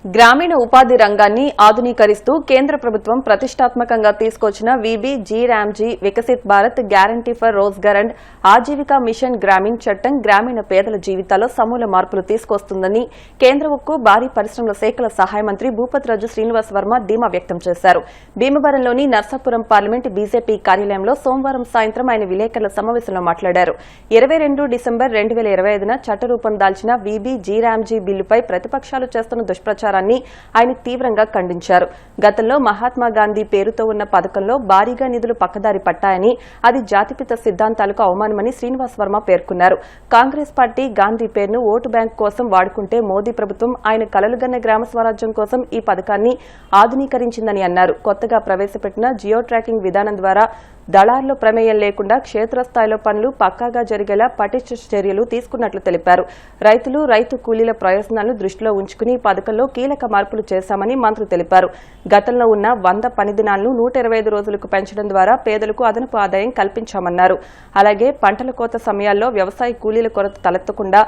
గ్రామీణ ఉపాధి రంగాన్ని ఆధునీకరిస్తూ కేంద్ర ప్రభుత్వం ప్రతిష్టాత్మకంగా తీసుకొచ్చిన వీబీ-జీ-రామ్జీ Viksit Bharat guarantee for Rozgar and Ajeevika mission Gramin చట్టం గ్రామీణ పేదల జీవితాల్లో సమూల మార్పులు తీసుకొస్తుందని కేంద్ర ఉక్కు భారీ పరిశ్రమల శాఖల సహాయ మంత్రి భూపతిరాజు శ్రీనివాస్ వర్మ ధీమా వ్యక్తం చేశారు. భీమవరంలోని నర్సాపురం పార్లమెంట్ బీజేపీ కార్యాలయంలో సోమవారం సాయంత్రం ఆయన విలేకరుల సమావేశంలో మాట్లాడారు. 22 డిసెంబర్ 2025న చట్టరూపం దాల్చిన వీబీ-జీ-రామ్జీ బిల్లుపై ప్రతిపక్షాలు చేస్తున్న దుష్ప్రచారం ఆయన తీవ్రంగా ఖండించారు. గతంలో మహాత్మాగాంధీ పేరుతో ఉన్న పథకంలో భారీగా నిధులు పక్కదారి పట్టాయని, అది జాతిపిత సిద్ధాంతాలకు అవమానమని శ్రీనివాస్ వర్మ పేర్కొన్నారు. కాంగ్రెస్ పార్టీ గాంధీ పేరును ఓటు బ్యాంక్ కోసం వాడుకుంటే మోదీ ప్రభుత్వం ఆయన కలలుగన్న గ్రామ స్వరాజ్యం కోసం ఈ పథకాన్ని ఆధునీకరించిందని అన్నారు. కొత్తగా ప్రవేశపెట్టిన జియో ట్రాకింగ్ విధానం ద్వారా దళారుల ప్రమేయం లేకుండా క్షేత్రస్థాయిలో పనులు పక్కాగా జరిగేలా పటిష్ట చర్యలు తీసుకున్నట్లు తెలిపారు. రైతులు, రైతు కూలీల ప్రయోజనాలను దృష్టిలో ఉంచుకుని ఈ పథకంలో కీలక మార్పులు చేశామని మంత్రి తెలిపారు. గతంలో ఉన్న 100 పని దినాలను 125 రోజులకు పెంచడం ద్వారా పేదలకు అదనపు ఆదాయం కల్పించామన్నారు. అలాగే పంటల కోత సమయాల్లో వ్యవసాయ కూలీల కొరత తలెత్తకుండా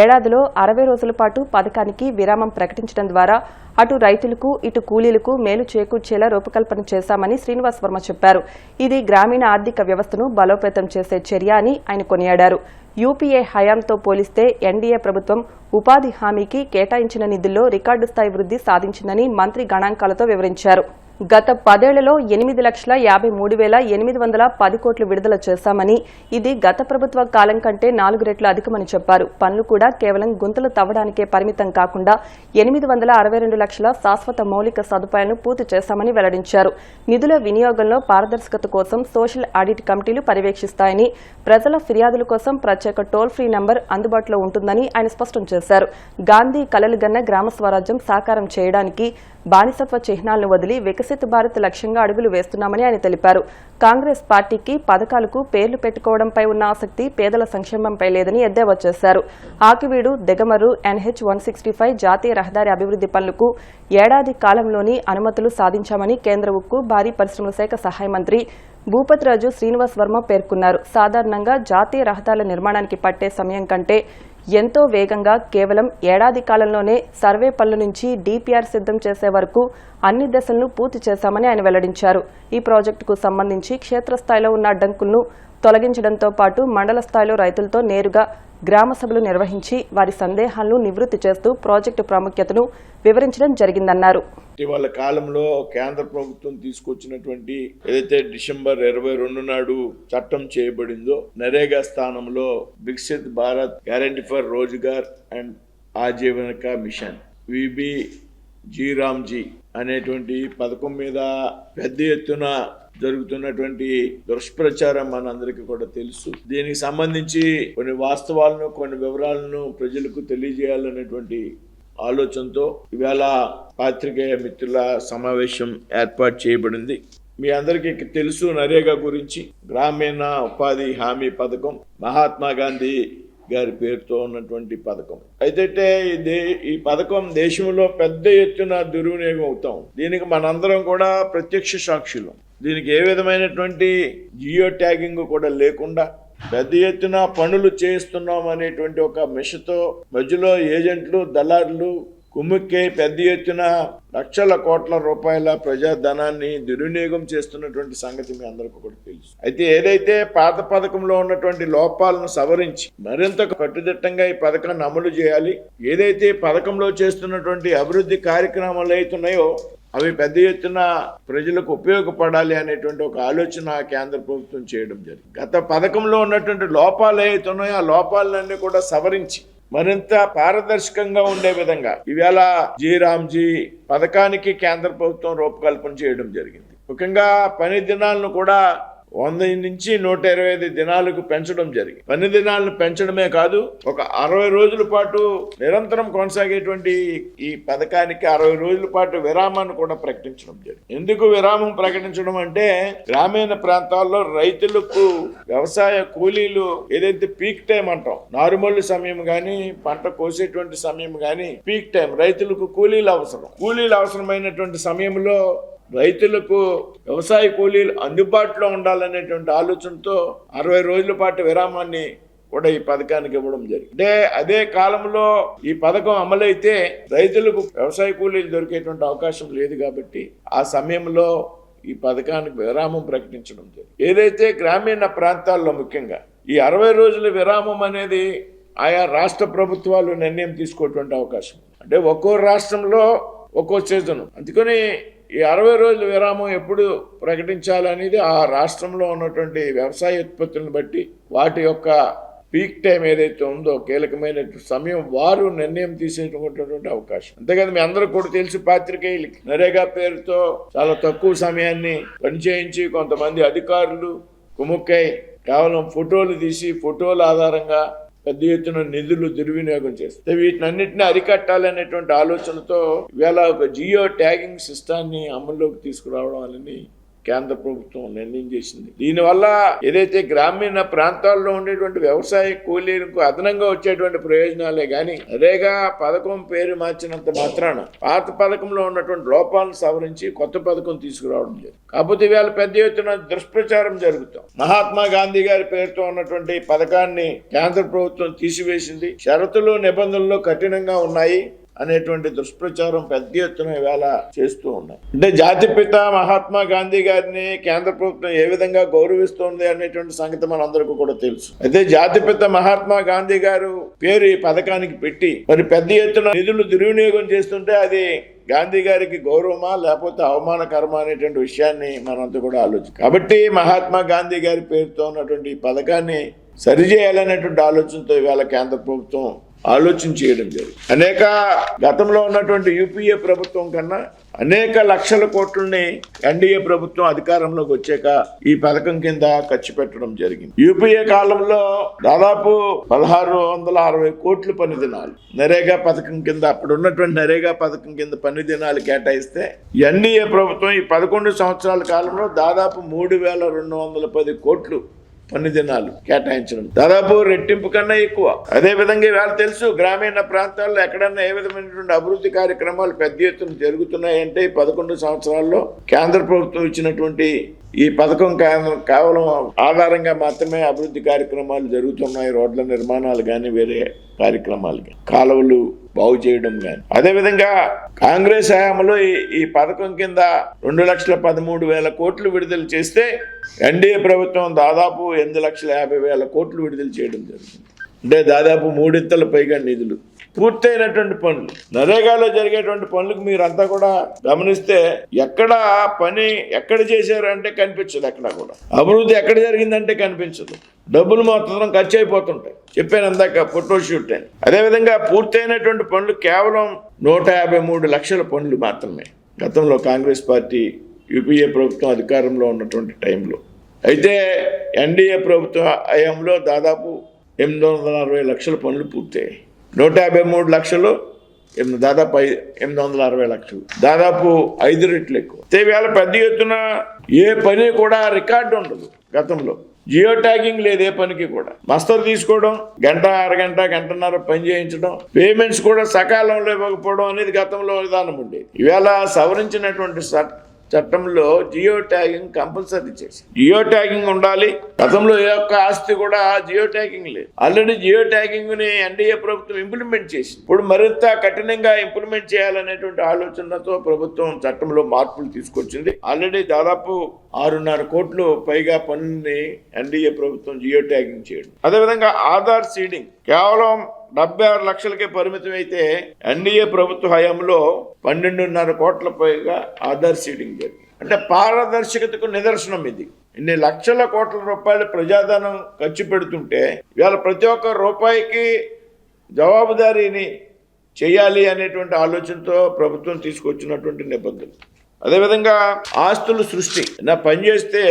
ఏడాదిలో 60 రోజుల పాటు పథకానికి విరామం ప్రకటించడం ద్వారా అటు రైతులకు, ఇటు కూలీలకు మేలు చేకూర్చేలా రూపకల్పన చేశామని శ్రీనివాస్ వర్మ చెప్పారు. ఇది గ్రామీణ ఆర్థిక వ్యవస్థను బలోపేతం చేసే చర్య అని ఆయన కొనియాడారు. యూపీఏ హయాంతో పోలిస్తే ఎన్డీఏ ప్రభుత్వం ఉపాధి హామీకి కేటాయించిన నిధుల్లో రికార్డు స్థాయి వృద్ధి సాధించిందని మంత్రి గణాంకాలతో వివరించారు. గత 10 ఏళ్లలో 8,53,810 కోట్లు విడుదల చేశామని, ఇది గత ప్రభుత్వ కాలం కంటే 4 రెట్లు అధికమని చెప్పారు. పనులు కూడా కేవలం గుంతలు తవ్వడానికే పరిమితం కాకుండా 862 లక్షల శాశ్వత మౌలిక సదుపాయాలను పూర్తి చేశామని వెల్లడించారు. నిధుల వినియోగంలో పారదర్శకత కోసం సోషల్ ఆడిట్ కమిటీలు పర్యవేక్షిస్తాయని, ప్రజల ఫిర్యాదుల కోసం ప్రత్యేక టోల్ ఫ్రీ నంబర్ అందుబాటులో ఉంటుందని ఆయన స్పష్టం చేశారు. గాంధీ కలలుగన్న గ్రామ స్వరాజ్యం సాకారం చేయడానికి బానిసత్వ చిహ్నాలను వదిలి వికసిత్ భారత్ లక్ష్యంగా అడుగులు వేస్తున్నామని ఆయన తెలిపారు. కాంగ్రెస్ పార్టీకి పథకాలకు పేర్లు పెట్టుకోవడంపై ఉన్న ఆసక్తి పేదల సంక్షేమంపై లేదని ఎద్దేవా చేశారు. ఆకివీడు, దెగమర్రు NH-165 జాతీయ రహదారి అభివృద్ది పనులకు ఏడాది కాలంలోని అనుమతులు సాధించామని కేంద్ర ఉక్కు భారీ పరిశ్రమల శాఖ సహాయ మంత్రి భూపతిరాజు శ్రీనివాస్ వర్మ పేర్కొన్నారు. సాధారణంగా జాతీయ రహదారుల నిర్మాణానికి పట్టే సమయం కంటే ఎంతో వేగంగా కేవలం ఏడాది కాలంలోనే సర్వే పనుల నుంచి డీపీఆర్ సిద్ధం చేసే వరకు అన్ని దశలను పూర్తి చేశామని ఆయన వెల్లడించారు. ఈ ప్రాజెక్టుకు సంబంధించి క్షేత్రస్థాయిలో ఉన్న అడ్డంకులను తొలగించడంతో పాటు మండల స్థాయిలో రైతులతో నేరుగా గ్రామ సభలు నిర్వహించి వారి సందేహాలను నివృత్తి చేస్తూ ప్రాజెక్టు ప్రాముఖ్యతను వివరించడం జరిగిందన్నారు. ఇటీవల కాలంలో కేంద్ర ప్రభుత్వం తీసుకొచ్చినటువంటి ఏదైతే డిసెంబర్ 22 నాడు చట్టం చేయబడిందో, నరేగా స్థానంలో Viksit Bharat guarantee for Rozgar and Ajeevika mission వీబీ-జీ-రామ్జీ అనేటువంటి పథకం మీద పెద్ద ఎత్తున జరుగుతున్నటువంటి దుష్ప్రచారం మనందరికీ కూడా తెలుసు. దీనికి సంబంధించి కొన్ని వాస్తవాలను, కొన్ని వివరాలను ప్రజలకు తెలియజేయాలనేటువంటి ఆలోచనతో ఇవాళ పాత్రికేయ మిత్రుల సమావేశం ఏర్పాటు చేయబడింది. మీ అందరికీ తెలుసు, నరేగా గురించి గ్రామీణ ఉపాధి హామీ పథకం మహాత్మా గాంధీ గారి పేరుతో ఉన్నటువంటి పథకం. అయితే ఈ పథకం దేశంలో పెద్ద ఎత్తున దుర్వినియోగం అవుతాం. దీనికి మనందరం కూడా ప్రత్యక్ష సాక్షులు. దీనికి ఏ విధమైనటువంటి జియో ట్యాగింగ్ కూడా లేకుండా పెద్ద ఎత్తున పనులు చేస్తున్నాం అనేటువంటి ఒక మిషతో మధ్యలో ఏజెంట్లు, దళారులు కుమ్ముక్కే పెద్ద ఎత్తున లక్షల కోట్ల రూపాయల ప్రజాధనాన్ని దుర్వినియోగం చేస్తున్నటువంటి సంగతి మీ అందరికీ కూడా తెలుసు. అయితే ఏదైతే పాత పథకంలో ఉన్నటువంటి లోపాలను సవరించి మరింత కట్టుదిట్టంగా ఈ పథకాన్ని అమలు చేయాలి, ఏదైతే పథకంలో చేస్తున్నటువంటి అభివృద్ధి కార్యక్రమాలు అవుతున్నాయో అవి పెద్ద ఎత్తున ప్రజలకు ఉపయోగపడాలి అనేటువంటి ఒక ఆలోచన కేంద్ర ప్రభుత్వం చేయడం జరిగింది. గత పథకంలో ఉన్నటువంటి లోపాలు ఏవైతున్నాయో ఆ లోపాలన్నీ కూడా సవరించి మరింత పారదర్శకంగా ఉండే విధంగా ఇవాళ జీ-రామ్జీ పథకానికి కేంద్ర ప్రభుత్వం రూపకల్పన చేయడం జరిగింది. ముఖ్యంగా పని దినాలను కూడా 100 నుంచి 125 దినాలకు పెంచడం జరిగింది. పని దినాలను పెంచడమే కాదు, ఒక 60 రోజుల పాటు నిరంతరం కొనసాగేటువంటి ఈ పథకానికి 60 రోజుల పాటు విరామాన్ని కూడా ప్రకటించడం జరిగింది. ఎందుకు విరామం ప్రకటించడం అంటే, గ్రామీణ ప్రాంతాల్లో రైతులకు వ్యవసాయ కూలీలు ఏదైతే పీక్ టైం అంటాం, నారుమల్లి సమయం గాని పంట కోసేటువంటి సమయం గాని పీక్ టైం, రైతులకు కూలీలు అవసరమైనటువంటి సమయంలో రైతులకు వ్యవసాయ కూలీలు అందుబాటులో ఉండాలనేటువంటి ఆలోచనతో 60 రోజుల పాటు విరామాన్ని కూడా ఈ పథకానికి ఇవ్వడం జరిగింది. అంటే అదే కాలంలో ఈ పథకం అమలైతే రైతులకు వ్యవసాయ కూలీలు దొరికేటువంటి అవకాశం లేదు కాబట్టి ఆ సమయంలో ఈ పథకానికి విరామం ప్రకటించడం జరిగింది. ఏదైతే గ్రామీణ ప్రాంతాల్లో ముఖ్యంగా ఈ 60 రోజుల విరామం అనేది ఆయా రాష్ట్ర ప్రభుత్వాలు నిర్ణయం తీసుకోవటువంటి అవకాశం. అంటే ఒక్కో రాష్ట్రంలో ఒక్కో సీజన్, అందుకని ఈ 60 రోజుల విరామం ఎప్పుడు ప్రకటించాలనేది ఆ రాష్ట్రంలో ఉన్నటువంటి వ్యవసాయ ఉత్పత్తులను బట్టి వాటి యొక్క పీక్ టైం ఏదైతే ఉందో కీలకమైన సమయం వారు నిర్ణయం తీసేటువంటి అవకాశం. అంతేకాదు మీ అందరూ కూడా తెలిసి పాత్రికేయులకి నరేగా పేరుతో చాలా తక్కువ సమయాన్ని పనిచేయించి కొంతమంది అధికారులు కుముక్కై కేవలం ఫోటోలు తీసి ఫోటోల ఆధారంగా పెద్ద ఎత్తున నిధులు దుర్వినియోగం చేస్తే వీటినన్నింటినీ అరికట్టాలనేటువంటి ఆలోచనతో ఇవాళ ఒక జియో ట్యాగింగ్ సిస్టాన్ని అమల్లోకి తీసుకురావడం అనేది కేంద్ర ప్రభుత్వం నిర్ణయం చేసింది. దీనివల్ల ఏదైతే గ్రామీణ ప్రాంతాల్లో ఉండేటువంటి వ్యవసాయ కూలీలకు అదనంగా వచ్చేటువంటి ప్రయోజనాలే గాని నరేగా పథకం పేరు మార్చినంత మాత్రాన పాత పథకంలో ఉన్నటువంటి లోపాలను సవరించి కొత్త పథకం తీసుకురావడం జరిగింది. కాకపోతే ఇవాళ పెద్ద ఎత్తున దుష్ప్రచారం జరుగుతాం. మహాత్మా గాంధీ గారి పేరుతో ఉన్నటువంటి పథకాన్ని కేంద్ర ప్రభుత్వం తీసివేసింది, షరతులు నిబంధనలు కఠినంగా ఉన్నాయి అనేటువంటి దుష్ప్రచారం పెద్ద ఎత్తున ఇవాళ చేస్తూ ఉన్నాయి. అంటే జాతిపిత మహాత్మా గాంధీ గారిని కేంద్ర ప్రభుత్వం ఏ విధంగా గౌరవిస్తోంది అనేటువంటి సంగతి మనందరికీ కూడా తెలుసు. అయితే జాతిపిత మహాత్మా గాంధీ గారు పేరు ఈ పథకానికి పెట్టి మరి పెద్ద ఎత్తున నిధులు దుర్వినియోగం చేస్తుంటే అది గాంధీ గారికి గౌరవమా లేకపోతే అవమానకరమా అనేటువంటి విషయాన్ని మనంతా కూడా ఆలోచించాలి. కాబట్టి మహాత్మా గాంధీ గారి పేరుతో ఉన్నటువంటి ఈ పథకాన్ని సరిచేయాలనేటువంటి ఆలోచనతో ఇవాళ కేంద్ర ప్రభుత్వం ఆలోచన చేయడం జరిగింది. అనేక గతంలో ఉన్నటువంటి యూపీఏ ప్రభుత్వం కన్నా అనేక లక్షల కోట్లని ఎన్డీఏ ప్రభుత్వం అధికారంలోకి వచ్చాక ఈ పథకం కింద ఖర్చు పెట్టడం జరిగింది. యూపీఏ కాలంలో దాదాపు 1660 కోట్ల పని దినాలు నరేగా పథకం కింద అప్పుడు ఉన్నటువంటి నరేగా పథకం కింద పని దినాలు కేటాయిస్తే ఎన్డీఏ ప్రభుత్వం ఈ 11 సంవత్సరాల కాలంలో దాదాపు 3210 కోట్లు పని దినాలు కేటాయించడం దాదాపు రెట్టింపు కన్నా ఎక్కువ. అదే విధంగా ఇవాళ తెలుసు గ్రామీణ ప్రాంతాల్లో ఎక్కడన్నా ఏ విధమైనటువంటి అభివృద్ధి కార్యక్రమాలు పెద్ద ఎత్తున జరుగుతున్నాయంటే 11 సంవత్సరాల్లో కేంద్ర ప్రభుత్వం ఇచ్చినటువంటి ఈ పథకం కేవలం ఆధారంగా మాత్రమే అభివృద్ధి కార్యక్రమాలు జరుగుతున్నాయి. రోడ్ల నిర్మాణాలు కానీ వేరే కార్యక్రమాలు కానీ కాలువలు బాగు చేయడం కానీ. అదేవిధంగా కాంగ్రెస్ హయాంలో ఈ పథకం కింద 2,13,000 కోట్లు విడుదల చేస్తే ఎన్డీఏ ప్రభుత్వం దాదాపు 8,50,000 కోట్లు విడుదల చేయడం జరిగింది. అంటే దాదాపు 3 పైగా నిధులు పూర్తయినటువంటి పనులు నరేగాలో జరిగేటువంటి పనులకు మీరంతా కూడా గమనిస్తే ఎక్కడ పని ఎక్కడ చేశారు అంటే కనిపించదు, ఎక్కడ కూడా అభివృద్ధి ఎక్కడ జరిగిందంటే కనిపించదు. డబ్బులు మాత్రం ఖర్చు అయిపోతుంటాయి. చెప్పాను అందాక ఫోటో షూట్ అని. అదేవిధంగా పూర్తయినటువంటి పనులు కేవలం 153 లక్షల పనులు మాత్రమే గతంలో కాంగ్రెస్ పార్టీ యూపీఏ ప్రభుత్వం అధికారంలో ఉన్నటువంటి టైంలో. అయితే ఎన్డీఏ ప్రభుత్వ హయాంలో దాదాపు 860 లక్షల పనులు పూర్తయ్యాయి. 153 లక్షలు దాదాపు 860 లక్షలు, దాదాపు 5 రెట్లు ఎక్కువ. వేళ పెద్ద ఎత్తున ఏ పని కూడా రికార్డు ఉండదు. గతంలో జియో ట్యాగింగ్ లేదు ఏ పనికి కూడా. మస్తరు తీసుకోవడం, గంట అరగంట గంటన్నర పని చేయించడం, పేమెంట్స్ కూడా సకాలంలో ఇవ్వకపోవడం అనేది గతంలో విధానం ఉండేది. ఇవాళ సవరించినటువంటి చట్టంలో జియో ట్యాగింగ్ కంపల్సరీ చేసి జియో ట్యాగింగ్ ఉండాలి. గతంలో ఏ ఒక్క ఆస్తి కూడా జియో ట్యాగింగ్ లేదు. ఆల్రెడీ జియో ట్యాగింగ్ ని ఎన్డీఏ ప్రభుత్వం ఇంప్లిమెంట్ చేసి ఇప్పుడు మరింత కఠినంగా ఇంప్లిమెంట్ చేయాలనేటువంటి ఆలోచనతో ప్రభుత్వం చట్టంలో మార్పులు తీసుకొచ్చింది. ఆల్రెడీ దాదాపు 6.5 కోట్లు పైగా పనుల్ని ఎన్డీఏ ప్రభుత్వం జియో ట్యాగింగ్ చేయడం. అదేవిధంగా ఆధార్ సీడింగ్ కేవలం 76 లక్షలకే పరిమితం అయితే ఎన్డీఏ ప్రభుత్వ హయాంలో 12.5 కోట్ల పైగా ఆధార్ సీడింగ్ జరిగింది. అంటే పారదర్శకతకు నిదర్శనం ఇది. ఇన్ని లక్షల కోట్ల రూపాయలు ప్రజాధనం ఖర్చు పెడుతుంటే ఇవాళ ప్రతి ఒక్క రూపాయికి జవాబుదారీని చేయాలి అనేటువంటి ఆలోచనతో ప్రభుత్వం తీసుకొచ్చినటువంటి నిబంధనలు. అదేవిధంగా ఆస్తుల సృష్టి పనిచేస్తే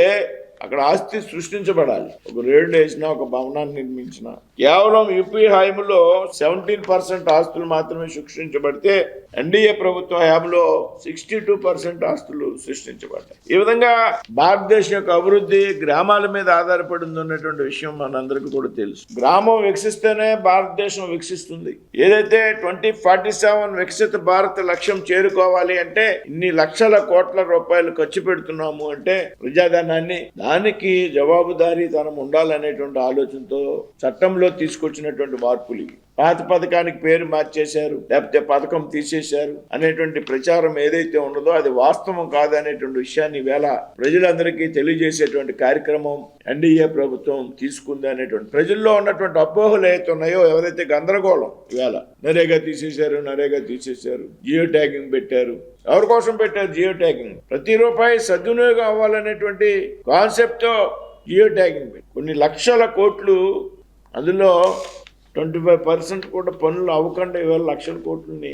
అక్కడ ఆస్తి సృష్టించబడాలి. ఒక రేడు వేసినా ఒక భవనాన్ని నిర్మించిన కేవలం యూపీ హయాంలో 17% ఆస్తులు మాత్రమే సృష్టించబడితే ఎన్డీఏ ప్రభుత్వ హయాంలో 62% ఆస్తులు సృష్టించబడ్డాయి. ఈ విధంగా భారతదేశం యొక్క అభివృద్ధి గ్రామాల మీద ఆధారపడి ఉన్నటువంటి విషయం మనందరికీ కూడా తెలుసు. గ్రామం వికసిస్తేనే భారతదేశం వికసిస్తుంది. ఏదైతే 2047 వికసిత భారత లక్ష్యం చేరుకోవాలి అంటే ఇన్ని లక్షల కోట్ల రూపాయలు ఖర్చు పెడుతున్నాము అంటే ప్రజాధనాన్ని దానికి జవాబుదారీతనం ఉండాలనేటువంటి ఆలోచనతో చట్టంలో తీసుకొచ్చినటువంటి మార్పులు ఇవి. పాత పథకానికి పేరు మార్చేశారు, లేకపోతే పథకం తీసేశారు అనేటువంటి ప్రచారం ఏదైతే ఉన్నదో అది వాస్తవం కాదనేటువంటి విషయాన్ని ఈవేళ ప్రజలందరికీ తెలియజేసేటువంటి కార్యక్రమం ఎన్డీఏ ప్రభుత్వం తీసుకుంది అనేటువంటి ప్రజల్లో ఉన్నటువంటి అపోహలు ఏవైతే ఉన్నాయో, ఎవరైతే గందరగోళం ఈవేళ నరేగా తీసేశారు, జియో ట్యాగింగ్ పెట్టారు. ఎవరి కోసం పెట్టారు జియో ట్యాగింగ్? ప్రతి రూపాయి సద్వినియోగం అవ్వాలనేటువంటి కాన్సెప్ట్ తో జియో ట్యాగింగ్ పెట్టి కొన్ని లక్షల కోట్లు, అందులో 25% కూడా పనులు అవ్వకుండా ఇవాళ లక్షల కోట్లని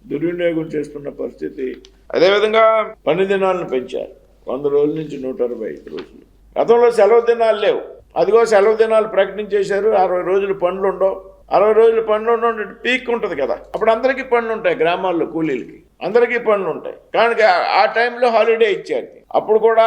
దుర్వినియోగం చేస్తున్న పరిస్థితి. అదేవిధంగా పని దినాలను పెంచారు 100 రోజుల నుంచి 165 రోజులు. గతంలో సెలవు దినాలు లేవు, అదిగో సెలవు దినాలు ప్రకటించేశారు. 60 రోజులు పనులు ఉండవు. 60 రోజులు పనులు ఉండవు, పీక్ ఉంటుంది కదా, అప్పుడు అందరికీ పనులు ఉంటాయి. గ్రామాల్లో కూలీలకి అందరికీ పనులు ఉంటాయి, కానీ ఆ టైంలో హాలిడే ఇచ్చారు. అప్పుడు కూడా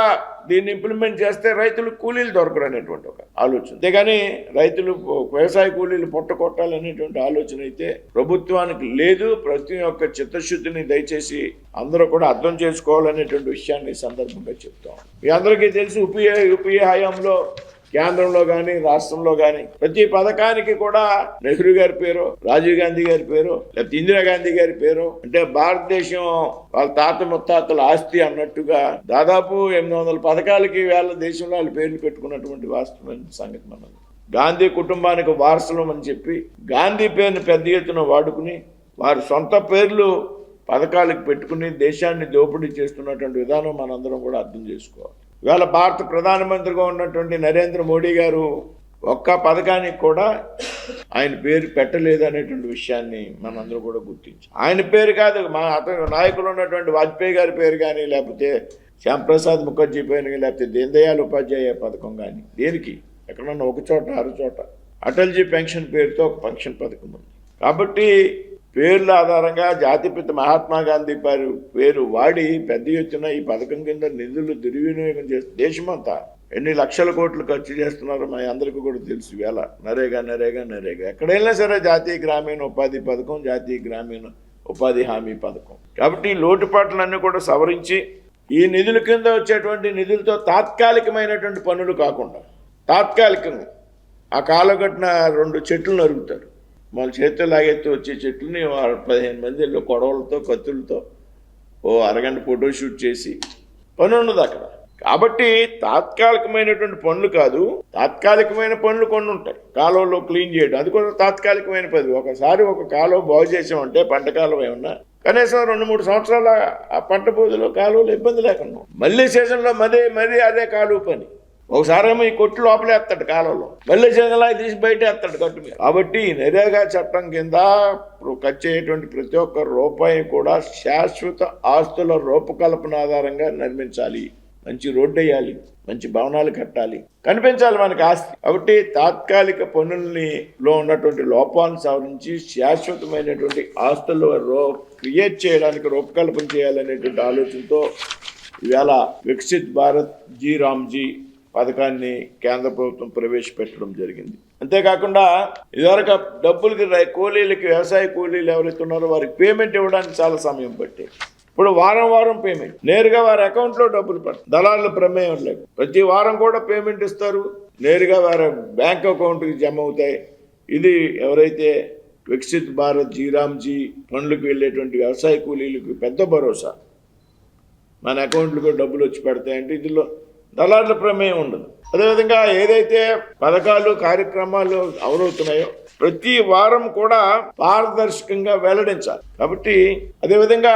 దీన్ని ఇంప్లిమెంట్ చేస్తే రైతులకు కూలీలు దొరకరు అనేటువంటి ఒక ఆలోచన. అంతేగాని రైతులు వ్యవసాయ కూలీలు పొట్ట కొట్టాలనేటువంటి ఆలోచన అయితే ప్రభుత్వానికి లేదు. ప్రతి ఒక్క చిత్తశుద్ధిని దయచేసి అందరూ కూడా అర్థం చేసుకోవాలనేటువంటి విషయాన్ని ఈ సందర్భంగా చెప్తాం. మీ అందరికీ తెలుసు, యూపీఏ హయాంలో కేంద్రంలో కానీ రాష్ట్రంలో కానీ ప్రతి పథకానికి కూడా నెహ్రూ గారి పేరు, రాజీవ్ గాంధీ గారి పేరు, లేకపోతే ఇందిరాగాంధీ గారి పేరు, అంటే భారతదేశం వాళ్ళ తాత ముత్తాతల ఆస్తి అన్నట్టుగా దాదాపు 800 పథకాలకి వేళ దేశంలో వాళ్ళు పేర్లు పెట్టుకున్నటువంటి వాస్తవమైన సంగతి మనం. గాంధీ కుటుంబానికి వారసులం అని చెప్పి గాంధీ పేరుని పెద్ద ఎత్తున వాడుకుని వారి సొంత పేర్లు పథకాలకు పెట్టుకుని దేశాన్ని దోపిడీ చేస్తున్నటువంటి విధానం మనందరం కూడా అర్థం చేసుకోవాలి. ఇవాళ భారత ప్రధానమంత్రిగా ఉన్నటువంటి నరేంద్ర మోడీ గారు ఒక్క పథకానికి కూడా ఆయన పేరు పెట్టలేదు అనేటువంటి విషయాన్ని మనందరూ కూడా గుర్తించాం. ఆయన పేరు కాదు, అతను నాయకులు ఉన్నటువంటి వాజ్పేయి గారి పేరు కానీ, లేకపోతే శ్యాంప్రసాద్ ముఖర్జీ పేరు కానీ, లేకపోతే దీన్ దయాళ్ ఉపాధ్యాయ పథకం కానీ, దేనికి ఎక్కడన్నా ఒక చోట అర చోట అటల్జీ పెన్షన్ పేరుతో ఒక పెన్షన్ పథకం ఉంది. కాబట్టి పేర్ల ఆధారంగా జాతిపిత మహాత్మా గాంధీ పేరు వాడి పెద్ద ఎత్తున ఈ పథకం కింద నిధులు దుర్వినియోగం చేస్తే దేశమంతా ఎన్ని లక్షల కోట్లు ఖర్చు చేస్తున్నారో మా అందరికీ కూడా తెలుసు. వేళ నరేగా ఎక్కడైనా సరే జాతీయ గ్రామీణ ఉపాధి పథకం, జాతీయ గ్రామీణ ఉపాధి హామీ పథకం. కాబట్టి ఈ లోటుపాట్లన్నీ కూడా సవరించి ఈ నిధుల కింద వచ్చేటువంటి నిధులతో తాత్కాలికమైనటువంటి పనులు కాకుండా తాత్కాలికంగా ఆ కాలగట్టిన 2 చెట్లు నరుగుతారు. మన చేతులు లాగెత్తి వచ్చే చెట్లని 15 మందిలో కొడవలతో కత్తులతో అరగంట ఫోటోషూట్ చేసి పని ఉండదు అక్కడ. కాబట్టి తాత్కాలికమైనటువంటి పనులు కాదు, తాత్కాలికమైన పనులు కొన్ని ఉంటాయి. కాలువలో క్లీన్ చేయడం అది కూడా తాత్కాలికమైన పని. ఒకసారి ఒక కాలువ బాగు చేసామంటే పంట కాలువ ఏమన్నా కనీసం 2-3 సంవత్సరాల ఆ పంట బోధలో కాలువలో ఇబ్బంది లేకుండా మళ్ళీ సీజన్లో మరీ అదే కాలువ పని. ఒకసారేమో ఈ కొట్టు లోపలేస్తాడు కాలంలో, మళ్ళీ చేదలా తీసి బయట వేస్తాడు కట్టు మీద. కాబట్టి నరేగా చట్టం కింద ఖర్చు అయ్యేటువంటి ప్రతి ఒక్క రూపాయి కూడా శాశ్వత ఆస్తుల రూపకల్పన ఆధారంగా నిర్మించాలి. మంచి రోడ్డు వేయాలి, మంచి భవనాలు కట్టాలి, కనిపించాలి మనకి ఆస్తి. కాబట్టి తాత్కాలిక పనుల్లో ఉన్నటువంటి లోపాలను సవరించి శాశ్వతమైనటువంటి ఆస్తులు క్రియేట్ చేయడానికి రూపకల్పన చేయాలనేటువంటి ఆలోచనతో ఇవాళ వికసిత్ భారత్ రామ్జీ పథకాన్ని కేంద్ర ప్రభుత్వం ప్రవేశపెట్టడం జరిగింది. అంతేకాకుండా ఇదివరకు డబ్బులకి కూలీలకి, వ్యవసాయ కూలీలు ఎవరైతే ఉన్నారో వారికి పేమెంట్ ఇవ్వడానికి చాలా సమయం పట్టేది. ఇప్పుడు వారం పేమెంట్ నేరుగా వారి అకౌంట్లో డబ్బులు పడతాయి, దళారుల ప్రమేయం లేదు. ప్రతి వారం కూడా పేమెంట్ ఇస్తారు, నేరుగా వారి బ్యాంక్ అకౌంట్కి జమ అవుతాయి. ఇది ఎవరైతే వికసిత్ భారత్ రామ్జీ పనులకు వెళ్ళేటువంటి వ్యవసాయ కూలీలకు పెద్ద భరోసా. మన అకౌంట్లకు డబ్బులు వచ్చి పెడతాయంటే ఇందులో దళారుల ప్రమేయం ఉండదు. అదేవిధంగా ఏదైతే పథకాలు కార్యక్రమాలు అమలవుతున్నాయో ప్రతి వారం కూడా పారదర్శకంగా వెల్లడించాలి. కాబట్టి అదేవిధంగా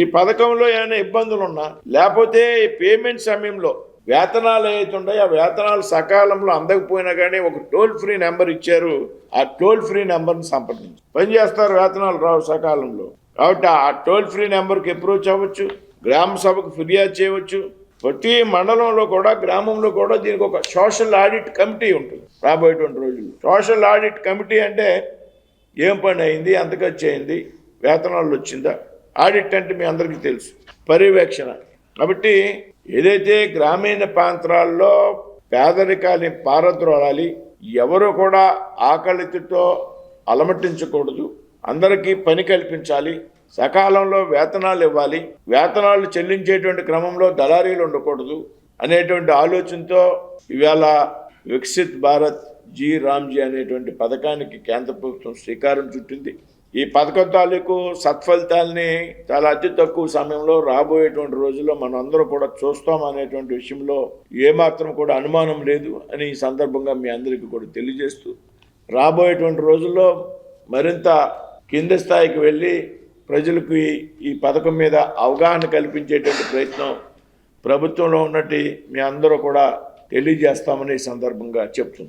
ఈ పథకంలో ఏమైనా ఇబ్బందులు ఉన్నా, లేకపోతే ఈ పేమెంట్ సమయంలో వేతనాలు ఏవైతున్నాయో ఆ వేతనాలు సకాలంలో అందకపోయినా కానీ ఒక టోల్ ఫ్రీ నెంబర్ ఇచ్చారు. ఆ టోల్ ఫ్రీ నెంబర్ని సంప్రదించి పనిచేస్తారు. వేతనాలు రావు సకాలంలో, కాబట్టి ఆ టోల్ ఫ్రీ నెంబర్కి అప్రోచ్ అవ్వచ్చు, గ్రామ సభకు ఫిర్యాదు చేయవచ్చు. ప్రతి మండలంలో కూడా, గ్రామంలో కూడా దీనికి ఒక సోషల్ ఆడిట్ కమిటీ ఉంటుంది రాబోయేటువంటి రోజుల్లో. సోషల్ ఆడిట్ కమిటీ అంటే ఏం పని అయింది, ఎంత ఖర్చు అయింది, వేతనాలు వచ్చిందా, ఆడిట్ అంటే మీ అందరికీ తెలుసు, పర్యవేక్షణ. కాబట్టి ఏదైతే గ్రామీణ ప్రాంతాల్లో పేదరికాన్ని పారద్రోలాలి, ఎవరు కూడా ఆకలితో అలమటించకూడదు, అందరికీ పని కల్పించాలి, సకాలంలో వేతనాలు ఇవ్వాలి, వేతనాలు చెల్లించేటువంటి క్రమంలో దళారీలు ఉండకూడదు, అనేటువంటి ఆలోచనతో ఇవాళ వికసిత్ భారత్ జీ రామ్జీ అనేటువంటి పథకానికి కేంద్ర ప్రభుత్వం శ్రీకారం చుట్టింది. ఈ పథకం తాలూకు సత్ఫలితాలని చాలా అతి తక్కువ సమయంలో రాబోయేటువంటి రోజుల్లో మనందరూ కూడా చూస్తాం అనేటువంటి విషయంలో ఏమాత్రం కూడా అనుమానం లేదు అని ఈ సందర్భంగా మీ అందరికీ కూడా తెలియజేస్తూ, రాబోయేటువంటి రోజుల్లో మరింత కింద స్థాయికి వెళ్ళి ప్రజలకు ఈ పథకం మీద అవగాహన కల్పించేటువంటి ప్రయత్నం ప్రభుత్వంలో ఉన్నట్టు మీ అందరూ కూడా తెలియజేస్తామని ఈ సందర్భంగా చెప్తున్నాను.